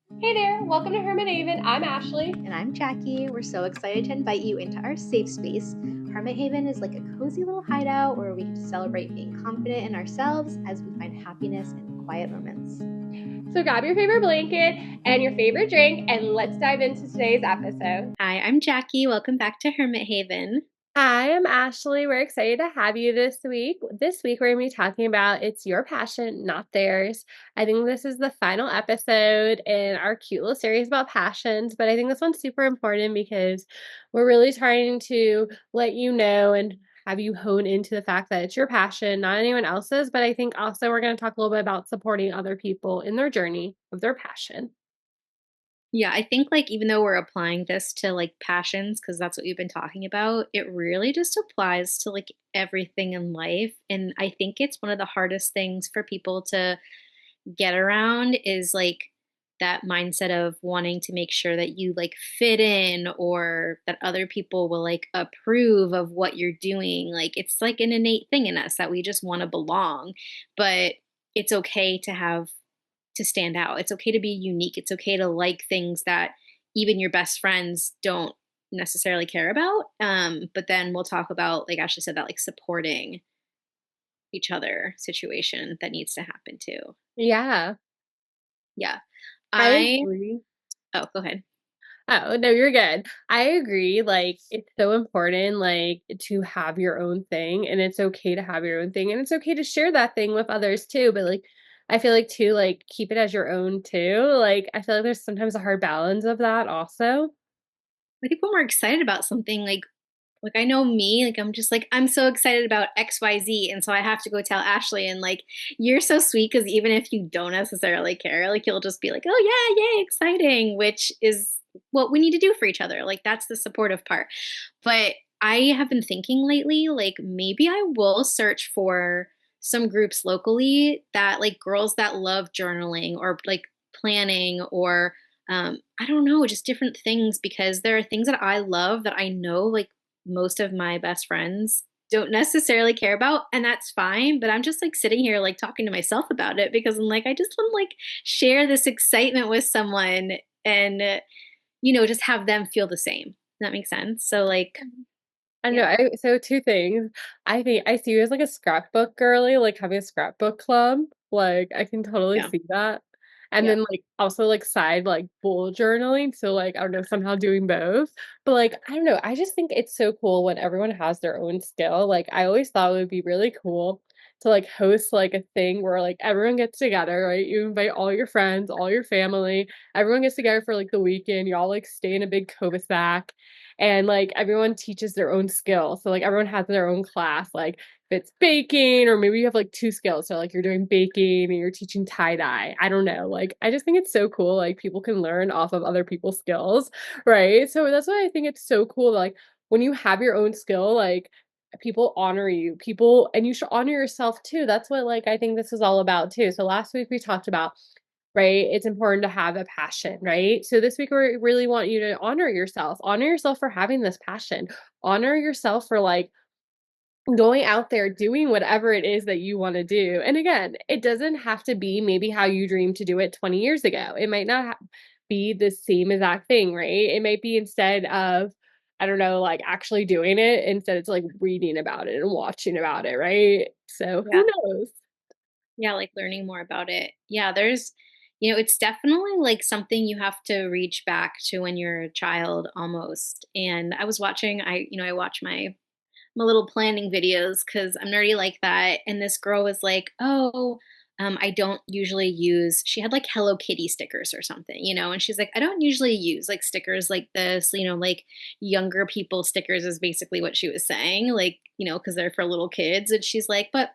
Hey there, welcome to Hermit Haven. I'm Ashley. And I'm Jackie. We're so excited to invite you into our safe space. Hermit Haven is like a cozy little hideout where we get to celebrate being confident in ourselves as we find happiness in quiet moments. So grab your favorite blanket and your favorite drink, and let's dive into today's episode. Hi, I'm Jackie. Welcome back to Hermit Haven. Hi, I'm Ashley. We're excited to have you this week. This week, we're going to be talking about it's your passion, not theirs. I think this is the final episode in our cute little series about passions, but I think this one's super important because we're really trying to let you know and have you hone into the fact that it's your passion, not anyone else's. But I think also we're going to talk a little bit about supporting other people in their journey of their passion. Yeah, I think like even though we're applying this to like passions, because that's what we've been talking about, it really just applies to like everything in life. And I think it's one of the hardest things for people to get around is like that mindset of wanting to make sure that you like fit in or that other people will like approve of what you're doing. Like it's like an innate thing in us that we just want to belong. But it's okay to have to stand out. It's okay to be unique. It's okay to like things that even your best friends don't necessarily care about. But then we'll talk about, like Ashley said, that like supporting each other situation that needs to happen too. Yeah, Yeah. I I agree. Oh, go ahead. Oh, no, you're good. I agree. Like, it's so important, like, to have your own thing, and it's okay to have your own thing, and it's okay to share that thing with others too. But, like, I feel like, too, like, keep it as your own too. Like, I feel like there's sometimes a hard balance of that also. I think when we're excited about something, like I know me, like I'm just like I'm so excited about XYZ, and so I have to go tell Ashley, and like you're so sweet because even if you don't necessarily care, like you'll just be like, oh yeah, yay, exciting, which is what we need to do for each other. Like that's the supportive part. But I have been thinking lately, like maybe I will search for some groups locally that like girls that love journaling or like planning or I don't know, just different things because there are things that I love that I know like most of my best friends don't necessarily care about, and that's fine. But I'm just like sitting here like talking to myself about it because I'm like, I just want to like share this excitement with someone and just have them feel the same. Does that make sense? So like, I know. yeah, So two things. I think I see you as like a scrapbook girly, like having a scrapbook club. Like I can totally yeah, see that. And yeah, then like also like side like bullet journaling. So like I don't know, somehow doing both. But like I don't know, I just think it's so cool when everyone has their own skill. Like I always thought it would be really cool to like host like a thing where like everyone gets together, right? You invite all your friends, all your family, everyone gets together for like the weekend, y'all like stay in a big cul-de-sac and like everyone teaches their own skill. So like everyone has their own class. Like if it's baking, or maybe you have like two skills. So like you're doing baking and you're teaching tie-dye. I don't know. Like I just think it's so cool. Like people can learn off of other people's skills, right? So that's why I think it's so cool. Like when you have your own skill, like people honor you. People and you should honor yourself too. That's what like I think this is all about too. So last week we talked about right? It's important to have a passion, right? So this week we really want you to honor yourself for having this passion, honor yourself for like going out there doing whatever it is that you want to do. And again, it doesn't have to be maybe how you dreamed to do it 20 years ago. It might not be the same exact thing, right? It might be instead of I don't know, like actually doing it, instead it's like reading about it and watching about it, right? So who yeah, knows? yeah, like learning more about it. Yeah, it's definitely like something you have to reach back to when you're a child almost. And I was watching, I watch my little planning videos because I'm nerdy like that. And this girl was like, "Oh, I don't usually use." She had like Hello Kitty stickers or something, and she's like, "I don't usually use like stickers like this, like younger people stickers," is basically what she was saying, like, because they're for little kids. And she's like, "But,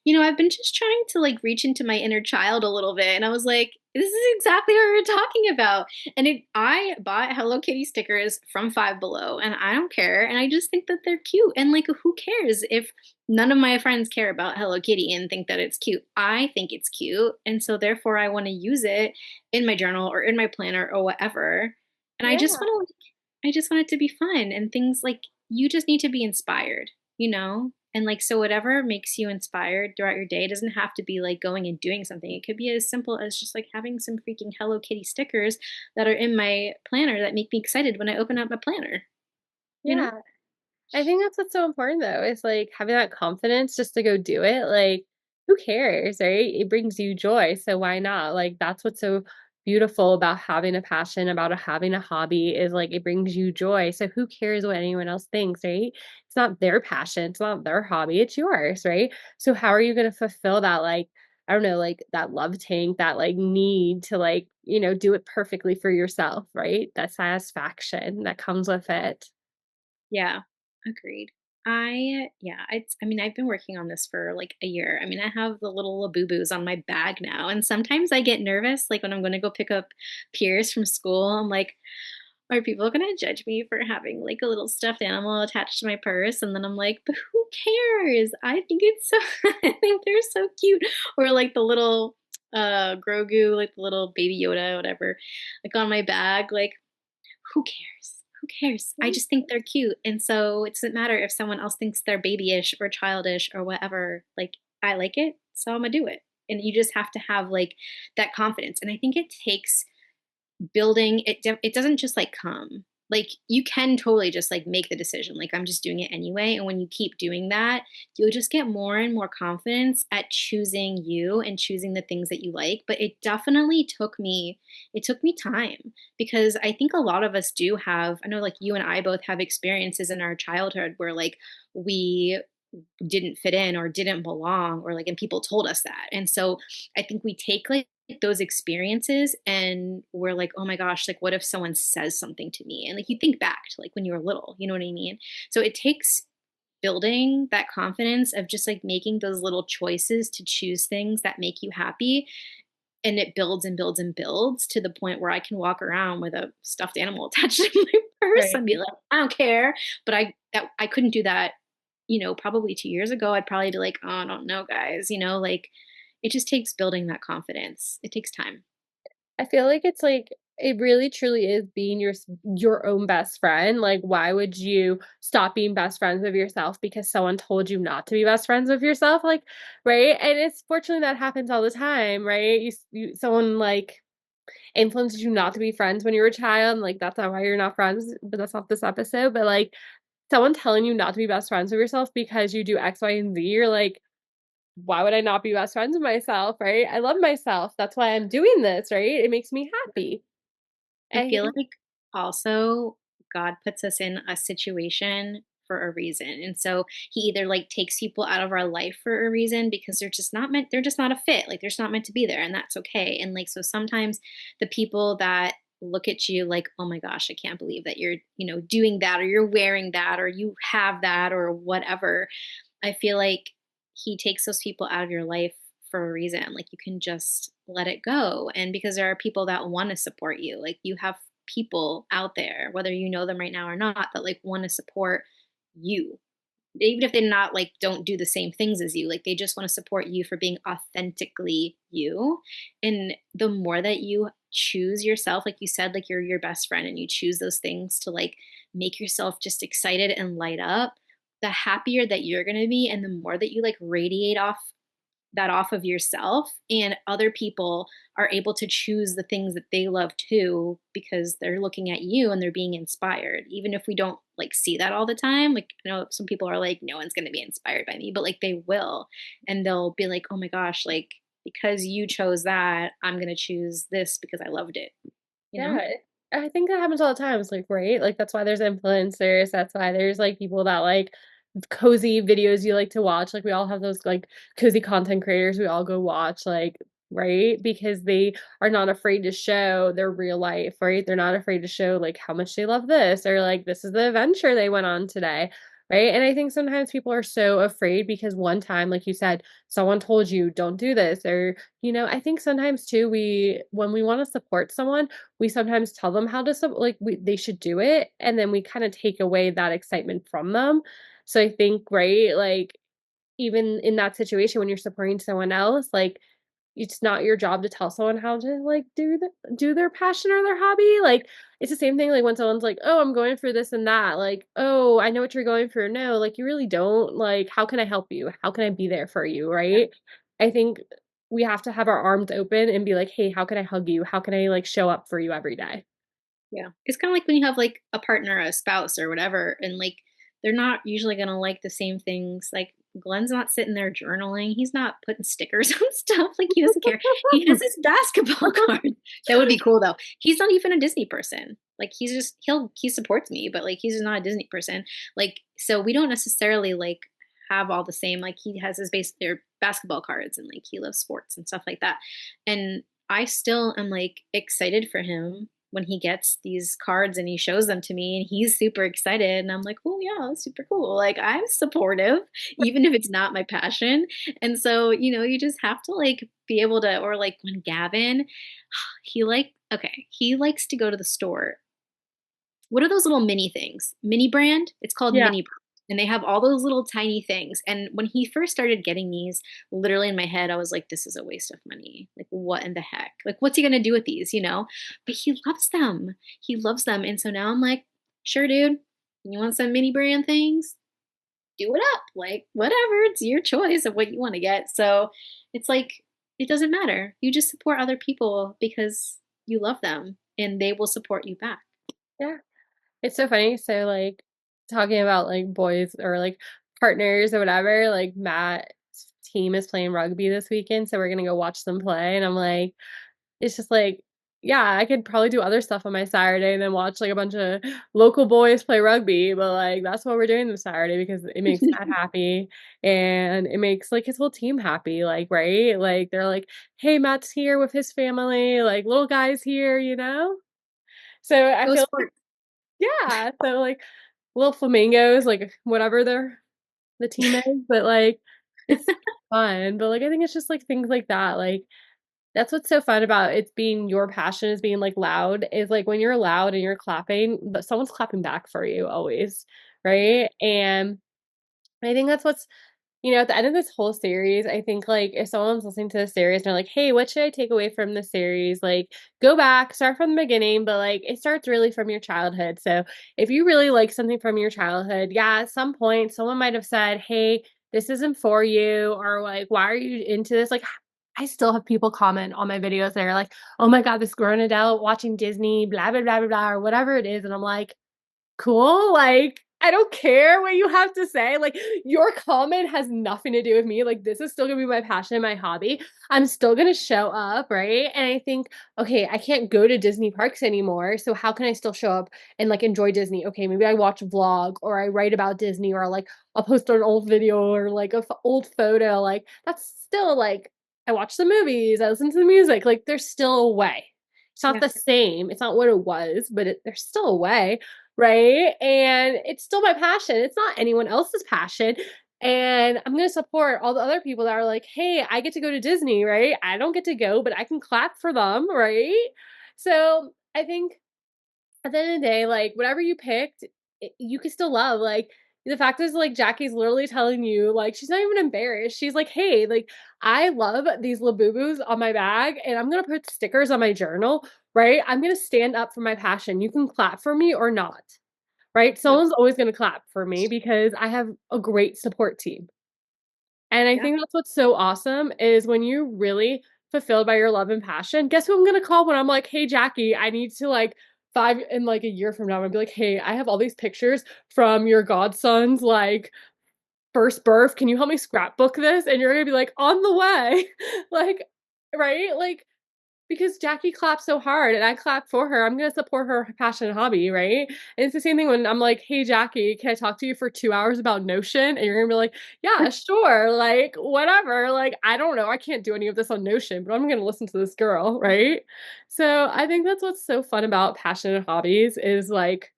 I've been just trying to like reach into my inner child a little bit." And I was like, this is exactly what we were talking about. And I bought Hello Kitty stickers from Five Below, and I don't care. And I just think that they're cute. And like, who cares if none of my friends care about Hello Kitty and think that it's cute? I think it's cute, and so therefore I want to use it in my journal or in my planner or whatever. And I just Yeah. want to, I just want it to be fun and things like you just need to be inspired, you know? And like, so whatever makes you inspired throughout your day doesn't have to be like going and doing something. It could be as simple as just like having some freaking Hello Kitty stickers that are in my planner that make me excited when I open up my planner, you know? Yeah. I think that's what's so important though, is like having that confidence just to go do it. Like, who cares, right? It brings you joy. So why not? Like, that's what's so beautiful about having a passion, about having a hobby is like it brings you joy. So who cares what anyone else thinks, right? It's not their passion, it's not their hobby, it's yours, right? So how are you gonna fulfill that like I don't know, like that love tank, that like need to like, do it perfectly for yourself, right? That satisfaction that comes with it. Yeah, agreed. Yeah, I mean, I've been working on this for like a year. I mean, I have the little boo-boos on my bag now, and sometimes I get nervous, like when I'm going to go pick up peers from school. I'm like, are people going to judge me for having like a little stuffed animal attached to my purse? And then I'm like, but who cares? I think it's so, I think they're so cute. Or like the little Grogu, like the little baby Yoda, whatever, like on my bag. Like, who cares? Who cares? I just think they're cute. And so it doesn't matter if someone else thinks they're babyish or childish or whatever. Like, I like it, so I'm gonna do it. And you just have to have like that confidence. And I think it takes building it doesn't just like come like you can totally just like make the decision like I'm just doing it anyway, and when you keep doing that you'll just get more and more confidence at choosing you and choosing the things that you like. But it took me time, because I think a lot of us do have, I know like you and I both have experiences in our childhood where like we didn't fit in or didn't belong, or like, and people told us that. And so I think we take like those experiences and we're like, oh my gosh, like what if someone says something to me? And like you think back to like when you were little, you know what I mean? So it takes building that confidence of just like making those little choices to choose things that make you happy. And it builds and builds and builds to the point where I can walk around with a stuffed animal attached to my purse Right. and be like, I don't care. But I couldn't do that, probably 2 years ago. I'd probably be like, oh, I don't know, guys. Like it just takes building that confidence. It takes time. I feel like it's like it really truly is being your own best friend. Like, why would you stop being best friends with yourself because someone told you not to be best friends with yourself? Like, right? And it's fortunately that happens all the time, right? Someone like influences you not to be friends when you were a child. And, like that's not why you're not friends. But that's not this episode. But like someone telling you not to be best friends with yourself because you do X, Y, and Z. You're like, why would I not be best friends with myself, right? I love myself. That's why I'm doing this, right? It makes me happy. I I feel think like also God puts us in a situation for a reason. And so he either like takes people out of our life for a reason because they're just not a fit. Like they're just not meant to be there, and that's okay. And like so sometimes the people that look at you like, "Oh my gosh, I can't believe that you're, doing that or you're wearing that or you have that or whatever." I feel like he takes those people out of your life for a reason. Like you can just let it go. And because there are people that want to support you, like you have people out there, whether you know them right now or not, that like want to support you. Even if they're not like don't do the same things as you, like they just want to support you for being authentically you. And the more that you choose yourself, like you said, like you're your best friend and you choose those things to like make yourself just excited and light up, the happier that you're going to be, and the more that you like radiate off of yourself, and other people are able to choose the things that they love too because they're looking at you and they're being inspired. Even if we don't like see that all the time, like I know some people are like, no one's going to be inspired by me, but like they will. And they'll be like, oh my gosh, like because you chose that, I'm going to choose this because I loved it, you know? yeah, I think that happens all the time. It's like, right? Like that's why there's influencers. That's why there's like people that like cozy videos you like to watch. Like we all have those like cozy content creators we all go watch, like, right? Because they are not afraid to show their real life, right? They're not afraid to show like how much they love this or like this is the adventure they went on today. Right. And I think sometimes people are so afraid because one time, like you said, someone told you don't do this, or, I think sometimes too, when we want to support someone, we sometimes tell them how to, like, they should do it. And then we kind of take away that excitement from them. So I think, right, like, even in that situation when you're supporting someone else, like, it's not your job to tell someone how to like do their passion or their hobby. Like it's the same thing like when someone's like, "Oh, I'm going for this and that." Like, "Oh, I know what you're going for." No, like you really don't. Like, how can I help you? How can I be there for you, right? I think we have to have our arms open and be like, "Hey, how can I hug you? How can I like show up for you every day?" Yeah. It's kind of like when you have like a partner, a spouse or whatever, and like they're not usually going to like the same things. Like Glenn's not sitting there journaling. He's not putting stickers on stuff. Like he doesn't care. He has his basketball card. That would be cool though. He's not even a Disney person. Like he's just he supports me, but like he's just not a Disney person. Like so we don't necessarily like have all the same like he has his base their basketball cards and like he loves sports and stuff like that. And I still am like excited for him when he gets these cards and he shows them to me and he's super excited and I'm like, oh yeah, that's super cool. Like I'm supportive, even if it's not my passion. And so, you know, you just have to like be able to, or like when Gavin, he likes to go to the store. What are those little mini things? Mini brand? It's called Yeah. mini brand. And they have all those little tiny things. And when he first started getting these, literally in my head, I was like, this is a waste of money. Like, what in the heck? Like, what's he going to do with these, you know? But he loves them. He loves them. And so now I'm like, sure, dude, you want some mini brand things? Do it up. Like, whatever. It's your choice of what you want to get. So it's like, it doesn't matter. You just support other people because you love them and they will support you back. Yeah. It's so funny. So like talking about like boys or like partners or whatever, like Matt's team is playing rugby this weekend, so we're gonna go watch them play. And I'm like, it's just like, yeah, I could probably do other stuff on my Saturday and then watch like a bunch of local boys play rugby, but like that's what we're doing this Saturday because it makes Matt happy and it makes like his whole team happy, like, right? Like they're like, hey, Matt's here with his family, like little guy's here, you know? So I Go feel sports. yeah, so, like, little flamingos, like, whatever the team is, but, like, it's fun, but, like, I think it's just, like, things like that, like, that's what's so fun about it being your passion is being, like, loud, is, like, when you're loud and you're clapping, but someone's clapping back for you always, Yeah. right? And I think that's what's at the end of this whole series, I think, like, if someone's listening to the series and they're like, "Hey, what should I take away from the series?" Like, go back, start from the beginning, but, like, it starts really from your childhood. So, if you really like something from your childhood, yeah, at some point, someone might have said, "Hey, this isn't for you," or, like, "Why are you into this?" Like, I still have people comment on my videos that are like, "Oh my god, this grown adult watching Disney, blah, blah, blah, blah, blah," or whatever it is, and I'm like, cool, like, I don't care what you have to say, like, your comment has nothing to do with me, like, this is still gonna be my passion and my hobby. I'm still gonna show up, right? And I think, okay, I can't go to Disney parks anymore, so how can I still show up and, like, enjoy Disney? Okay, maybe I watch a vlog or I write about Disney or, like, I'll post an old video or, like, a old photo, like, that's still, like I watch the movies, I listen to the music, like, there's still a way. It's not Yeah. the same, it's not what it was, but there's still a way. Right? And it's still my passion. It's not anyone else's passion. And I'm going to support all the other people that are like, hey, I get to go to Disney, right? I don't get to go, but I can clap for them, right? So I think at the end of the day, like whatever you picked, you can still love. Like the fact is, like Jackie's literally telling you, like she's not even embarrassed. She's like, "Hey, like I love these Labubus on my bag, and I'm gonna put stickers on my journal. Right? I'm gonna stand up for my passion. You can clap for me or not. Right? Yeah. Someone's always gonna clap for me because I have a great support team." And I Yeah. think that's what's so awesome is when you're really fulfilled by your love and passion, guess who I'm gonna call when I'm like, "Hey, Jackie, I need to like 5 in like a year from now, I'm gonna be like, "Hey, I have all these pictures from your godson's like first birth. Can you help me scrapbook this?" And you're gonna be like, "On the way." Like, right? Like because Jackie clapped so hard and I clapped for her, I'm gonna support her passion and hobby, right? And it's the same thing when I'm like, "Hey, Jackie, can I talk to you for 2 hours about Notion?" And you're gonna be like, "Yeah, sure, like, whatever, like, I don't know, I can't do any of this on Notion, but I'm gonna listen to this girl," right? So, I think that's what's so fun about passion and hobbies is, like,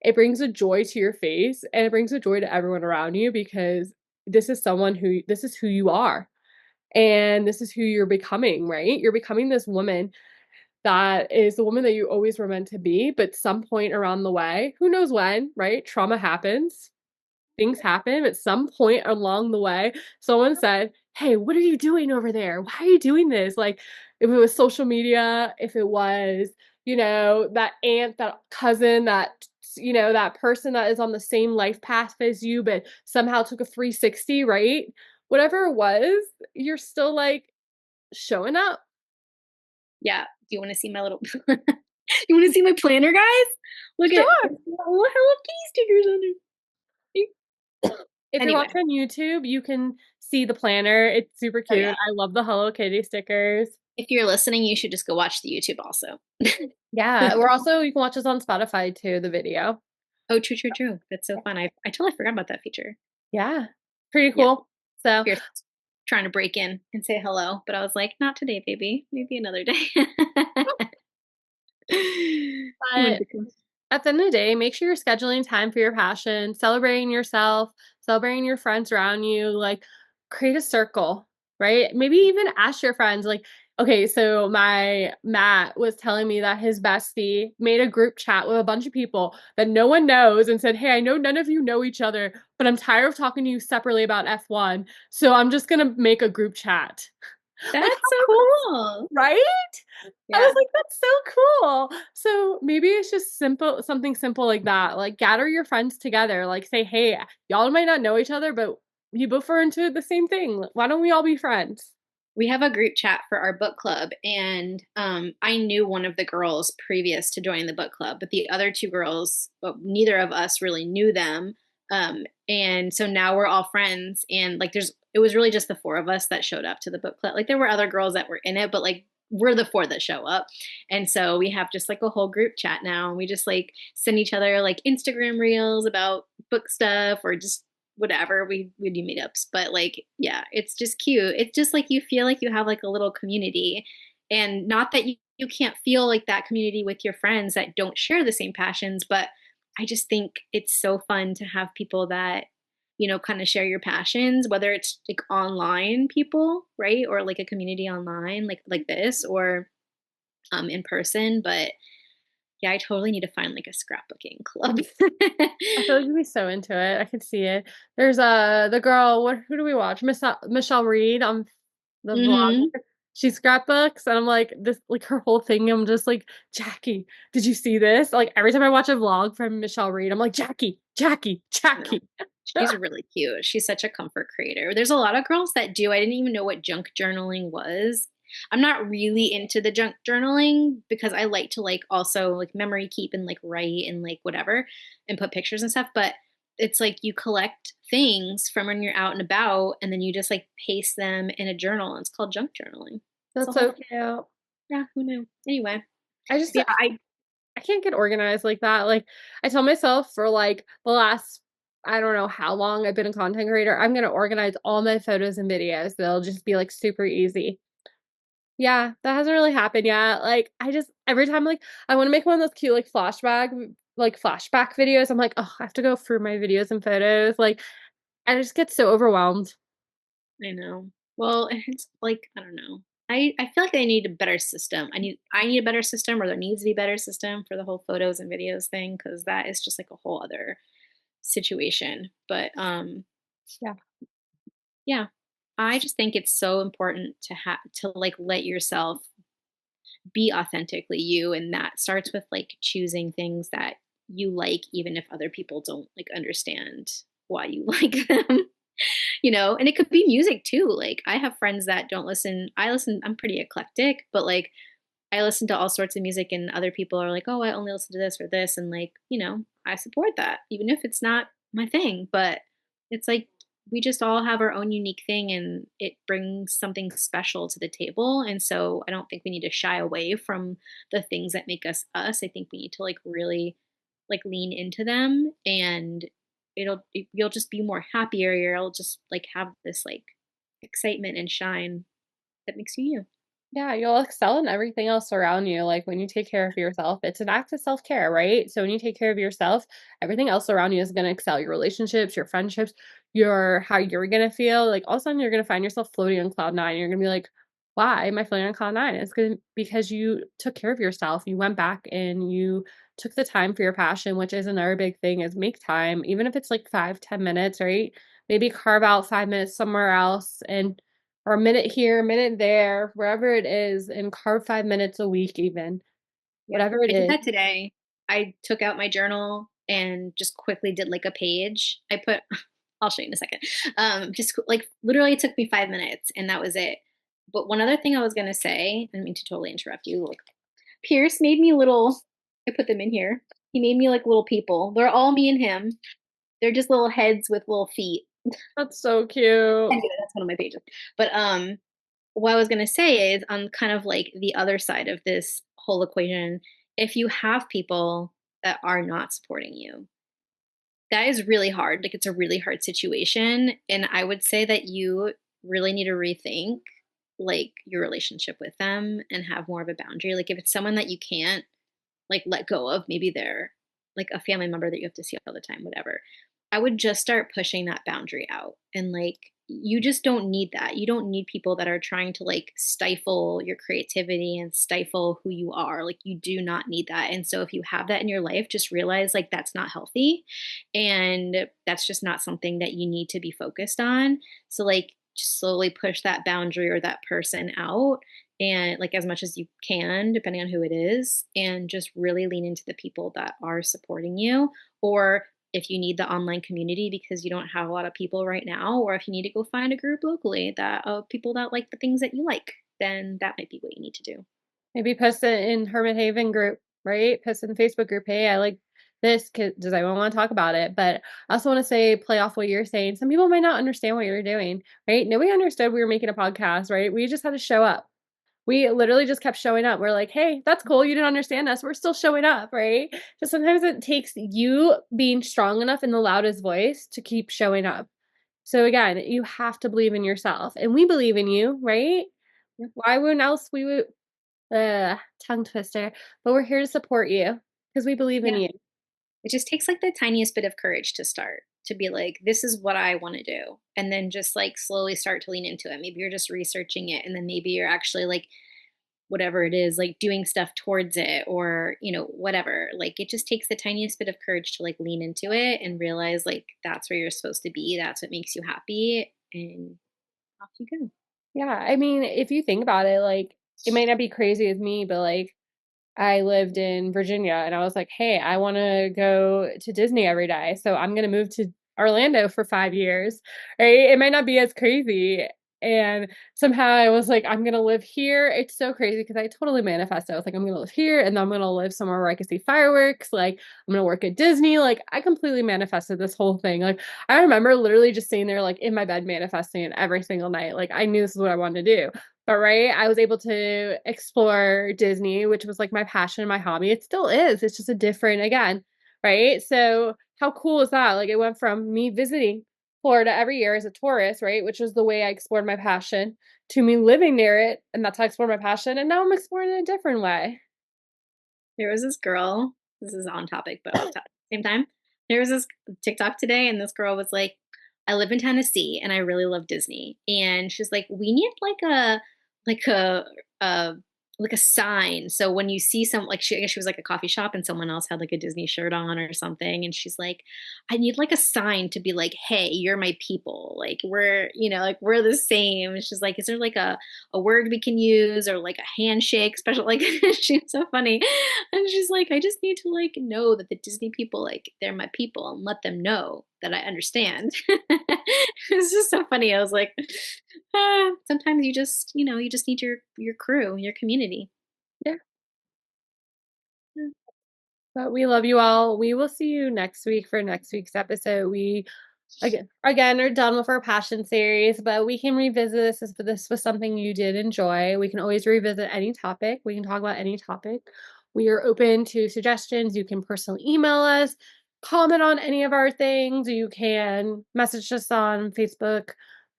it brings a joy to your face, and it brings a joy to everyone around you because this is who you are, and this is who you're becoming, right? You're becoming this woman that is the woman that you always were meant to be, but some point around the way, who knows when, right? Trauma happens, things happen, at some point along the way, someone said, hey, what are you doing over there? Why are you doing this? Like, if it was social media, if it was, that aunt, that cousin, that person that is on the same life path as you, but somehow took a 360, right? Whatever it was, you're still like showing up. Yeah. Do you want to see my little? You want to see my planner, guys? Look at Sure. there's little Hello Kitty stickers on it. If you're Anyway, watching on YouTube, you can see the planner. It's super oh yeah. cute. I love the Hello Kitty stickers. If you're listening, you should just go watch the YouTube also. Yeah, we're also you can watch us on Spotify too, the video. Oh, true, true, true. That's so fun. I totally forgot about that feature. Yeah, pretty Yeah. cool. So, Fierce trying to break in and say hello, but I was like, not today, baby. Maybe another day. Wanted but to come. at the end of the day, make sure you're scheduling time for your passion, celebrating yourself, celebrating your friends around you, like create a circle, right? Maybe even ask your friends, like, okay, so my Matt was telling me that his bestie made a group chat with a bunch of people that no one knows and said, hey, I know none of you know each other, but I'm tired of talking to you separately about F1. So I'm just going to make a group chat. Like, That's so how cool, cool. right? I was Yeah. like, that's so cool. So maybe it's just simple, something simple like that. Like gather your friends together. Like say, hey, y'all might not know each other, but you both are into the same thing. Why don't we all be friends? We have a group chat for our book club, and I knew one of the girls previous to joining the book club, but the other two girls, well, neither of us really knew them. And so now we're all friends, and like it was really just the four of us that showed up to the book club. Like there were other girls that were in it, but like we're the four that show up. And so we have just like a whole group chat now, and we just like send each other like Instagram reels about book stuff or just whatever. We do meetups, but like yeah, it's just cute. It's just like you feel like you have like a little community, and not that you can't feel like that community with your friends that don't share the same passions, but I just think it's so fun to have people that kind of share your passions, whether it's like online people, right, or like a community online like this, or in person. But yeah, I totally need to find like a scrapbooking club. I feel like you'd be so into it. I could see it. There's the girl, who do we watch? Michelle Reed on the vlog. Hmm. She scrapbooks and I'm like this like her whole thing, I'm just like, Jackie, did you see this? Like every time I watch a vlog from Michelle Reed, I'm like, Jackie, Jackie, No. Jackie. She's really cute. She's such a comfort creator. There's a lot of girls that do. I didn't even know what junk journaling was. I'm not really into the junk journaling because I like to like also like memory keep and like write and like whatever and put pictures and stuff. But it's like you collect things from when you're out and about and then you just like paste them in a journal. And it's called junk journaling. It's a That's whole so thing. cute. Yeah, who knew? Anyway, I just yeah, I I can't get organized like that. Like I tell myself for like the last I don't know how long I've been a content creator, I'm gonna organize all my photos and videos. They'll just be like super easy. Yeah, that hasn't really happened yet. Like I just every time like I want to make one of those cute flashback videos. I'm like, oh, I have to go through my videos and photos. Like I just get so overwhelmed. I know. Well, it's like I don't know. I feel like I need a better system. I need a better system, or there needs to be a better system for the whole photos and videos thing, because that is just like a whole other situation. But Yeah. yeah, I just think it's so important to have to like let yourself be authentically you, and that starts with like choosing things that you like, even if other people don't like understand why you like them. And it could be music too. Like I have friends that don't listen. I'm pretty eclectic, but like I listen to all sorts of music and other people are like, "Oh, I only listen to this or this." And like, I support that even if it's not my thing, but it's like we just all have our own unique thing and it brings something special to the table. And so I don't think we need to shy away from the things that make us us. I think we need to like really like lean into them, and you'll just be more happier. You'll just like have this like excitement and shine that makes you you. Yeah, you'll excel in everything else around you. Like when you take care of yourself, it's an act of self-care, right? So when you take care of yourself, everything else around you is going to excel. Your relationships, your friendships, your how you're going to feel. Like all of a sudden you're going to find yourself floating on cloud nine. You're going to be like, why am I floating on cloud nine? It's good because you took care of yourself. You went back and you took the time for your passion, which is another big thing is make time, even if it's like 5, 10 minutes, right? Maybe carve out 5 minutes somewhere else and or a minute here, a minute there, wherever it is, and carve 5 minutes a week, even Yep. whatever it I did is. that today. I took out my journal and just quickly did like a page. I put, I'll show you in a second. Just like literally it took me 5 minutes and that was it. But one other thing I was going to say, I didn't mean to totally interrupt you. Look, Pierce made me little, I put them in here. He made me like little people. They're all me and him. They're just little heads with little feet. That's so cute. Anyway, that's one of my pages. But what I was gonna say is on kind of like the other side of this whole equation, if you have people that are not supporting you, that is really hard. Like it's a really hard situation. And I would say that you really need to rethink like your relationship with them and have more of a boundary. Like if it's someone that you can't like let go of, maybe they're like a family member that you have to see all the time, whatever. I would just start pushing that boundary out. And like, you just don't need that. You don't need people that are trying to like stifle your creativity and stifle who you are. Like, you do not need that. And so, if you have that in your life, just realize like that's not healthy. And that's just not something that you need to be focused on. So, like, just slowly push that boundary or that person out and like as much as you can, depending on who it is, and just really lean into the people that are supporting you. Or if you need the online community because you don't have a lot of people right now, or if you need to go find a group locally that of people that like the things that you like, then that might be what you need to do. Maybe post it in Hermit Haven group, right? Post in the Facebook group. Hey, I like this. Does anyone want to talk about it? But I also want to say, play off what you're saying. Some people might not understand what you're doing, right? Nobody understood we were making a podcast, right? We just had to show up. We literally just kept showing up. We're like, hey, that's cool. You didn't understand us. We're still showing up, right? Just sometimes it takes you being strong enough in the loudest voice to keep showing up. So again, you have to believe in yourself. And we believe in you, right? Yeah. Why wouldn't else we would tongue twister. But we're here to support you because we believe in Yeah. you. It just takes like the tiniest bit of courage to start, to be like, this is what I want to do. And then just like slowly start to lean into it. Maybe you're just researching it. And then maybe you're actually like whatever it is, like doing stuff towards it or, whatever. Like it just takes the tiniest bit of courage to like lean into it and realize like that's where you're supposed to be. That's what makes you happy. And off you go. Yeah, I mean, if you think about it, like it might not be crazy with me, but like I lived in Virginia and I was like, hey, I want to go to Disney every day. So I'm going to move to Orlando for 5 years, right? It might not be as crazy. And somehow I was like, I'm going to live here. It's so crazy because I totally manifested. I was like, I'm going to live here and then I'm going to live somewhere where I can see fireworks. Like, I'm going to work at Disney. Like, I completely manifested this whole thing. Like, I remember literally just sitting there, like, in my bed, manifesting it every single night. Like, I knew this is what I wanted to do. But right, I was able to explore Disney, which was like my passion, my hobby. It still is. It's just a different again, right? So how cool is that? Like it went from me visiting Florida every year as a tourist, right, which was the way I explored my passion, to me living near it, and that's how I explored my passion. And now I'm exploring it in a different way. There was this girl, this is on topic, but off topic. Same time. There was this TikTok today, and this girl was like, I live in Tennessee and I really love Disney. And she's like, we need like a like a sign. So when you see some like I guess she was like a coffee shop and someone else had like a Disney shirt on or something. And she's like, I need like a sign to be like, hey, you're my people. Like like we're the same. And she's like, is there like a word we can use or like a handshake special like she's so funny and she's like I just need to like know that the Disney people like they're my people and let them know that I understand. It's just so funny. I was like sometimes you just need your crew, your community. Yeah. But we love you all. We will see you next week for next week's episode. We again are done with our passion series, but we can revisit this if this was something you did enjoy. We can always revisit any topic. We can talk about any topic. We are open to suggestions. You can personally email us, comment on any of our things. You can message us on Facebook,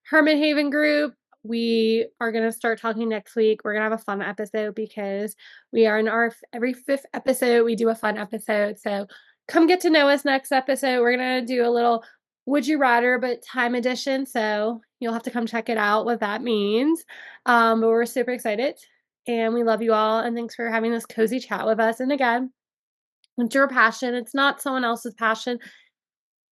Hermit Haven group. We are going to start talking next week. We're going to have a fun episode because we are in our every fifth episode. We do a fun episode. So come get to know us next episode. We're going to do a little would you rather, but time edition. So you'll have to come check it out what that means. But we're super excited and we love you all. And thanks for having this cozy chat with us. And again, it's your passion, it's not someone else's passion.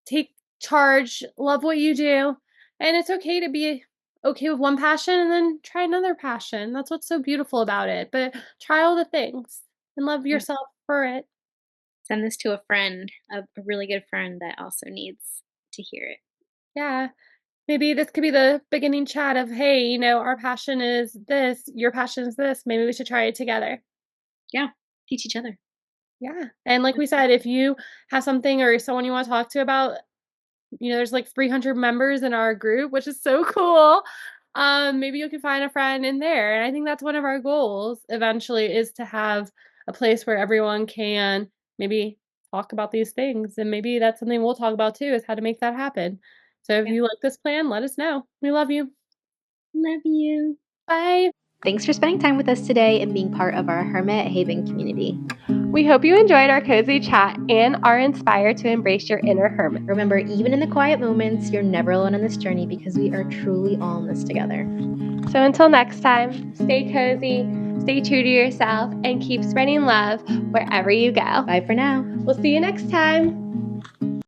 Take charge, love what you do. And it's okay to be okay with one passion and then try another passion. That's what's so beautiful about it. But try all the things and love Yeah. yourself for it. Send this to a friend, a really good friend that also needs to hear it. Yeah. Maybe this could be the beginning chat of, hey, our passion is this, your passion is this. Maybe we should try it together. Yeah. Teach each other. Yeah. And like we said, if you have something or someone you want to talk to about, there's like 300 members in our group, which is so cool. Maybe you can find a friend in there. And I think that's one of our goals eventually is to have a place where everyone can maybe talk about these things. And maybe that's something we'll talk about too, is how to make that happen. So if Yeah. you like this plan, let us know. We love you. Love you. Bye. Thanks for spending time with us today and being part of our Hermit Haven community. We hope you enjoyed our cozy chat and are inspired to embrace your inner hermit. Remember, even in the quiet moments, you're never alone on this journey because we are truly all in this together. So until next time, stay cozy, stay true to yourself, and keep spreading love wherever you go. Bye for now. We'll see you next time.